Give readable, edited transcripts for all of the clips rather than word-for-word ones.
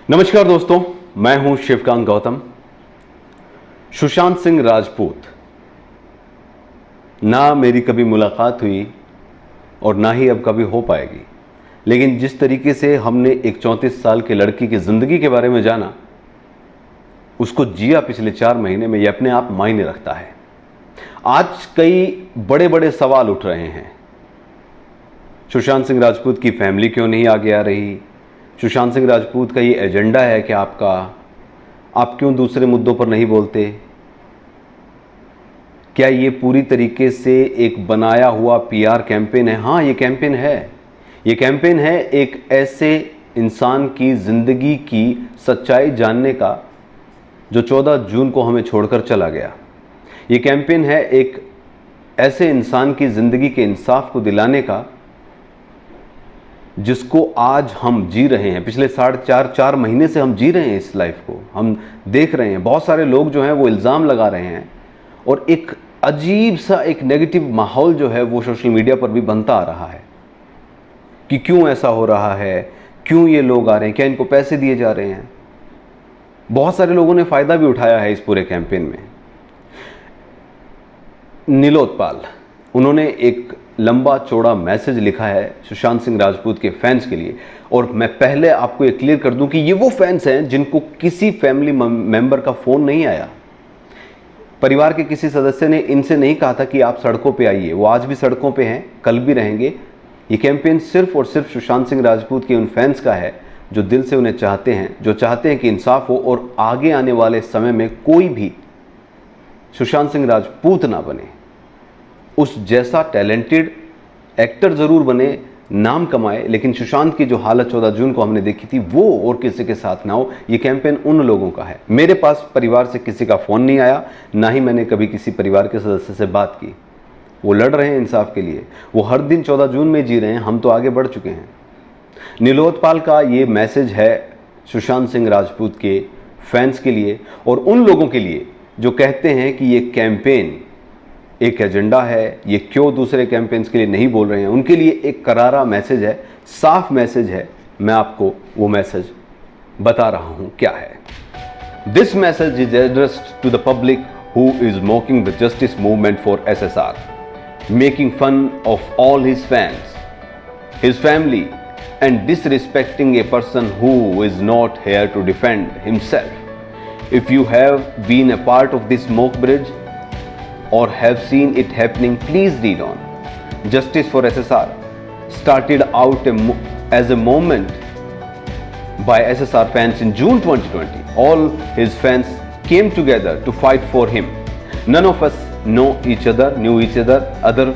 नमस्कार दोस्तों, मैं हूं शिवकांत गौतम। सुशांत सिंह राजपूत, ना मेरी कभी मुलाकात हुई और ना ही अब कभी हो पाएगी, लेकिन जिस तरीके से हमने एक 34 साल की लड़की की ज़िंदगी के बारे में जाना, उसको जिया पिछले 4 महीने में, ये अपने आप मायने रखता है। आज कई बड़े बड़े सवाल उठ रहे हैं। सुशांत सिंह राजपूत की फैमिली क्यों नहीं आगे आ रही? सुशांत सिंह राजपूत का ये एजेंडा है कि आप क्यों दूसरे मुद्दों पर नहीं बोलते? क्या ये पूरी तरीके से एक बनाया हुआ पीआर कैंपेन है? हाँ, ये कैंपेन है। ये कैंपेन है एक ऐसे इंसान की ज़िंदगी की सच्चाई जानने का जो 14 जून को हमें छोड़कर चला गया। ये कैंपेन है एक ऐसे इंसान की ज़िंदगी के इंसाफ को दिलाने का जिसको आज हम जी रहे हैं। पिछले 4.5 महीने से हम जी रहे हैं इस लाइफ को, हम देख रहे हैं। बहुत सारे लोग जो हैं वो इल्ज़ाम लगा रहे हैं और एक अजीब सा एक नेगेटिव माहौल जो है वो सोशल मीडिया पर भी बनता आ रहा है कि क्यों ऐसा हो रहा है, क्यों ये लोग आ रहे हैं, क्या इनको पैसे दिए जा रहे हैं। बहुत सारे लोगों ने फ़ायदा भी उठाया है इस पूरे कैंपेन में। नीलोत्पाल, उन्होंने एक लंबा चौड़ा मैसेज लिखा है सुशांत सिंह राजपूत के फैंस के लिए। और मैं पहले आपको ये क्लियर कर दूं कि ये वो फैंस हैं जिनको किसी फैमिली मेंबर का फ़ोन नहीं आया, परिवार के किसी सदस्य ने इनसे नहीं कहा था कि आप सड़कों पे आइए। वो आज भी सड़कों पे हैं, कल भी रहेंगे। ये कैंपेन सिर्फ और सिर्फ सुशांत सिंह राजपूत के उन फैंस का है जो दिल से उन्हें चाहते हैं, जो चाहते हैं कि इंसाफ हो और आगे आने वाले समय में कोई भी सुशांत सिंह राजपूत ना बने, उस जैसा टैलेंटेड एक्टर ज़रूर बने, नाम कमाए, लेकिन सुशांत की जो हालत 14 जून को हमने देखी थी वो और किसी के साथ ना हो। ये कैंपेन उन लोगों का है। मेरे पास परिवार से किसी का फ़ोन नहीं आया, ना ही मैंने कभी किसी परिवार के सदस्य से बात की। वो लड़ रहे हैं इंसाफ के लिए, वो हर दिन 14 जून में जी रहे हैं, हम तो आगे बढ़ चुके हैं। नीलोत्पाल का ये मैसेज है सुशांत सिंह राजपूत के फैंस के लिए और उन लोगों के लिए जो कहते हैं कि ये कैंपेन एक एजेंडा है, ये क्यों दूसरे कैंपेन्स के लिए नहीं बोल रहे हैं। उनके लिए एक करारा मैसेज है, साफ मैसेज है। मैं आपको वो मैसेज बता रहा हूं क्या है। This message is addressed to the public who is mocking the justice movement for SSR, making fun of all his fans, his family and disrespecting a person who is not here to defend himself. If you have been a part of this mock bridge or have seen it happening, please read on. Justice for SSR started out as a movement by SSR fans in June 2020. All his fans came together to fight for him. None of us knew each other other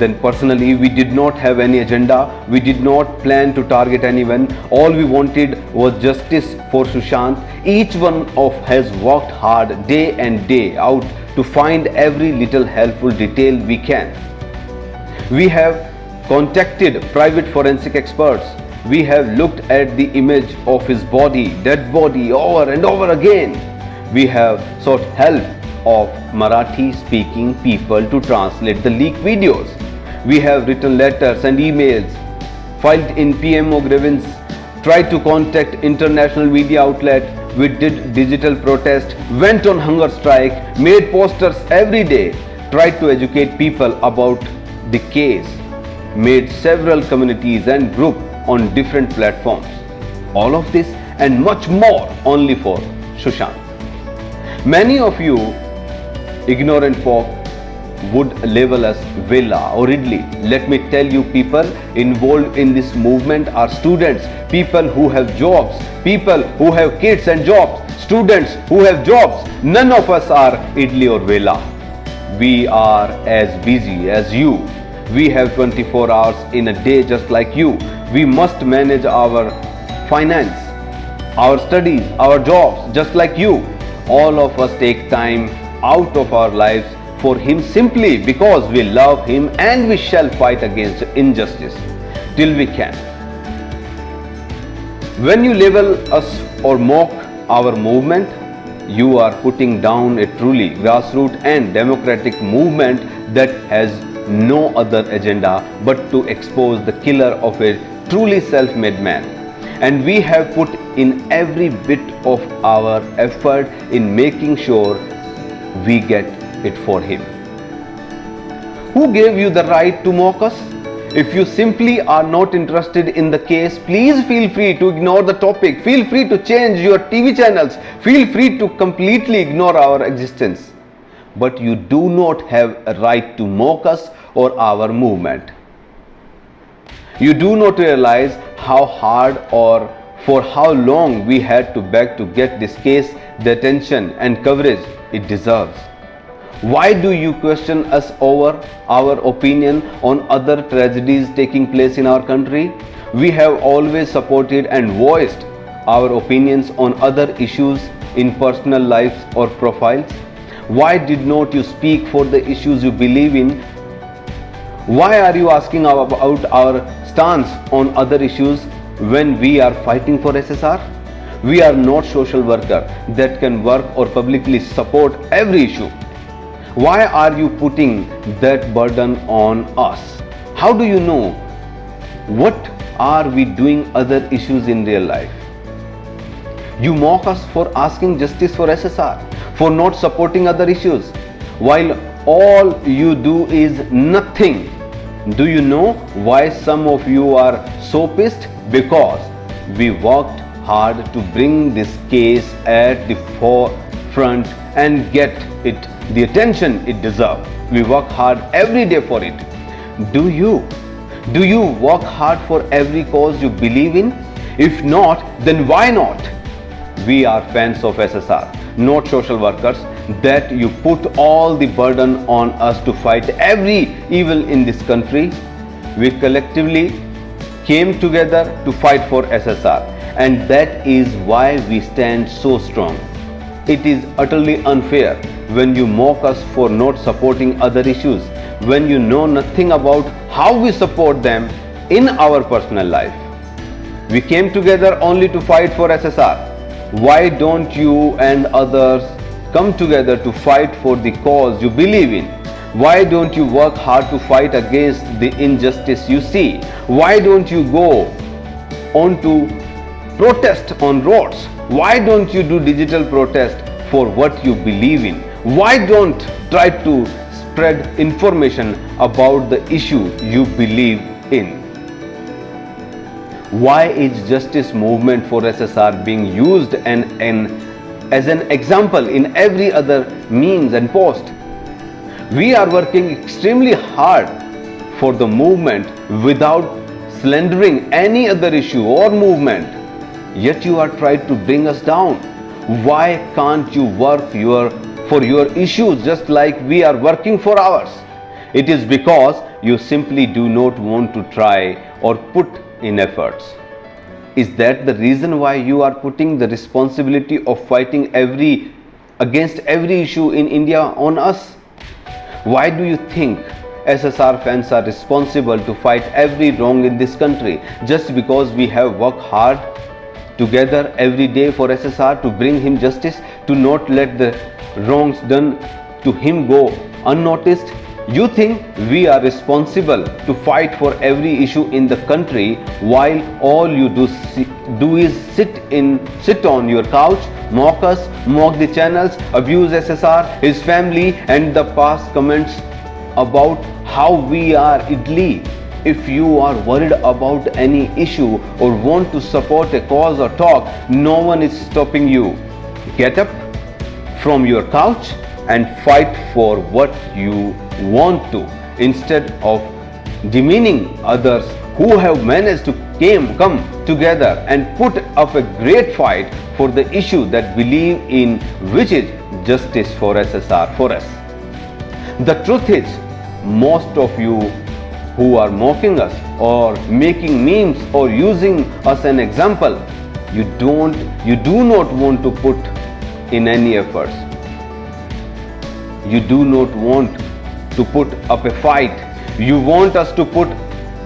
than personally. We did not have any agenda. We did not plan to target anyone. All we wanted was justice for Sushant. Each one of us has worked hard day and day out to find every little helpful detail we can. We have contacted private forensic experts. We have looked at the image of his body, dead body, over and over again. We have sought help of Marathi speaking people to translate the leaked videos. We have written letters and emails, filed in PMO grievance, tried to contact international media outlet. We did digital protest, went on hunger strike, made posters every day, tried to educate people about the case, made several communities and groups on different platforms. All of this and much more only for Sushant. Many of you ignorant folk would label us Villa or Ridley. Let me tell you, people involved in this movement are students, people who have jobs, people who have kids and jobs, students who have jobs. None of us are Idli or Villa. We are as busy as you. We have 24 hours in a day just like you. We must manage our finance, our studies, our jobs just like you. All of us take time out of our lives for him simply because we love him, and we shall fight against injustice till we can. When you label us or mock our movement, you are putting down a truly grassroots and democratic movement that has no other agenda but to expose the killer of a truly self-made man. and we have put in every bit of our effort in making sure we get it for him. Who gave you the right to mock us? If you simply are not interested in the case, please feel free to ignore the topic. Feel free to change your TV channels. Feel free to completely ignore our existence. But you do not have a right to mock us or our movement. You do not realize how hard or for how long we had to beg to get this case the attention and coverage it deserves. Why do you question us over our opinion on other tragedies taking place in our country? We have always supported and voiced our opinions on other issues in personal lives or profiles. Why did not you speak for the issues you believe in? Why are you asking about our stance on other issues when we are fighting for SSR? We are not social workers that can work or publicly support every issue. Why are you putting that burden on us? How do you know what are we doing other issues in real life? You mock us for asking justice for SSR, for not supporting other issues, while all you do is nothing. Do you know why some of you are so pissed? Because we worked hard to bring this case at the forefront and get it the attention it deserves. We work hard every day for it. Do you? Do you work hard for every cause you believe in? If not, then why not? We are fans of SSR, not social workers, that you put all the burden on us to fight every evil in this country. We collectively came together to fight for SSR, and that is why we stand so strong. It is utterly unfair when you mock us for not supporting other issues, when you know nothing about how we support them in our personal life. We came together only to fight for SSR. Why don't you and others come together to fight for the cause you believe in? Why don't you work hard to fight against the injustice you see? Why don't you go on to protest on roads? Why don't you do digital protest for what you believe in? Why don't try to spread information about the issue you believe in? Why is justice movement for SSR being used as an example in every other memes and post? We are working extremely hard for the movement without slandering any other issue or movement, yet you are trying to bring us down. Why can't you work for your issues just like we are working for ours? It is because you simply do not want to try or put in efforts. Is that the reason why you are putting the responsibility of fighting against every issue in India on us? Why do you think SSR fans are responsible to fight every wrong in this country just because we have worked hard together every day for SSR to bring him justice, to not let the wrongs done to him go unnoticed? You think we are responsible to fight for every issue in the country while all you do is sit on your couch, mock us, mock the channels, abuse SSR, his family, and the past comments about how we are idli. If you are worried about any issue or want to support a cause or talk, no one is stopping you. Get up from your couch and fight for what you want to, instead of demeaning others who have managed to come together and put up a great fight for the issue that believe in, which is justice for SSR, for us. The truth is, most of you who are mocking us or making memes or using us an example, you do not want to put in any efforts. You do not want to put up a fight. You want us to put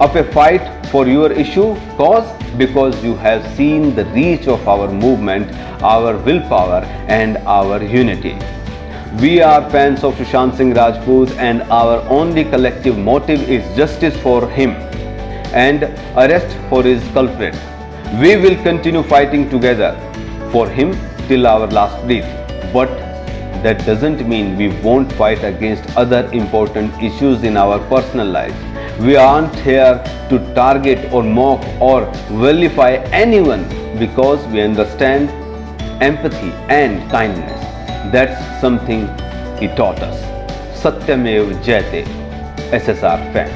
up a fight for your issue cause because you have seen the reach of our movement, our willpower, and our unity. We are fans of Sushant Singh Rajput, and our only collective motive is justice for him and arrest for his culprit. We will continue fighting together for him till our last breath. But that doesn't mean we won't fight against other important issues in our personal lives. We aren't here to target or mock or vilify anyone because we understand empathy and kindness. That's something he taught us. Satyamev Jayate, SSR fan.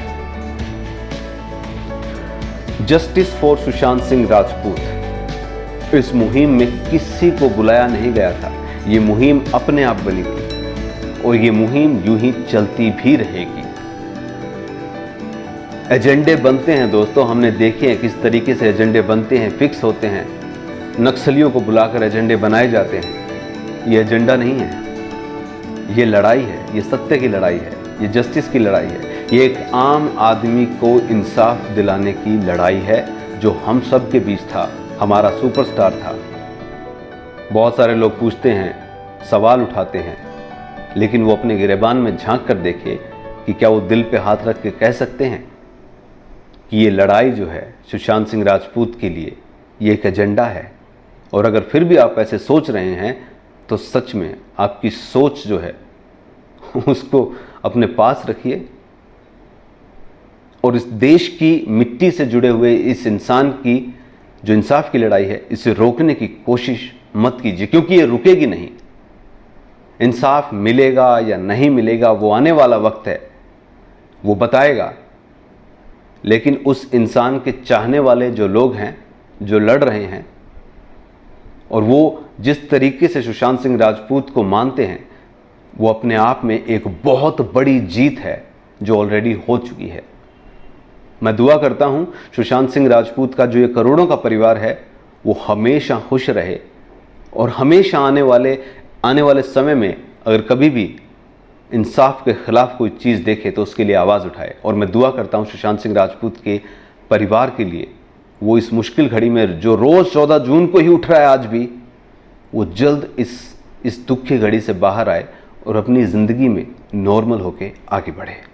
Justice for Sushant Singh Rajput, इस मुहिम में किसी को बुलाया नहीं गया था। ये मुहिम अपने आप बनी थी और ये मुहिम यूं ही चलती भी रहेगी। एजेंडे बनते हैं दोस्तों, हमने देखे हैं किस तरीके से एजेंडे बनते हैं, फिक्स होते हैं। नक्सलियों को बुलाकर एजेंडे बनाए जाते हैं। ये एजेंडा नहीं है, ये लड़ाई है, ये सत्य की लड़ाई है, ये जस्टिस की लड़ाई है, ये एक आम आदमी को इंसाफ दिलाने की लड़ाई है जो हम सब के बीच था, हमारा सुपरस्टार था। बहुत सारे लोग पूछते हैं, सवाल उठाते हैं, लेकिन वो अपने गिरेबान में झांक कर देखे कि क्या वो दिल पे हाथ रख के कह सकते हैं कि ये लड़ाई जो है सुशांत सिंह राजपूत के लिए ये एक एजेंडा है। और अगर फिर भी आप ऐसे सोच रहे हैं तो सच में आपकी सोच जो है उसको अपने पास रखिए और इस देश की मिट्टी से जुड़े हुए इस इंसान की जो इंसाफ की लड़ाई है इसे रोकने की कोशिश मत कीजिए, क्योंकि ये रुकेगी नहीं। इंसाफ मिलेगा या नहीं मिलेगा वो आने वाला वक्त है, वो बताएगा। लेकिन उस इंसान के चाहने वाले जो लोग हैं, जो लड़ रहे हैं, और वो जिस तरीके से सुशांत सिंह राजपूत को मानते हैं, वो अपने आप में एक बहुत बड़ी जीत है जो ऑलरेडी हो चुकी है। मैं दुआ करता हूं सुशांत सिंह राजपूत का जो ये करोड़ों का परिवार है वो हमेशा खुश रहे और हमेशा आने वाले समय में अगर कभी भी इंसाफ के खिलाफ कोई चीज़ देखे तो उसके लिए आवाज़ उठाए। और मैं दुआ करता हूं सुशांत सिंह राजपूत के परिवार के लिए, वो इस मुश्किल घड़ी में जो रोज़ 14 जून को ही उठ रहा है आज भी, वो जल्द इस दुख की घड़ी से बाहर आए और अपनी ज़िंदगी में नॉर्मल होके आगे बढ़े।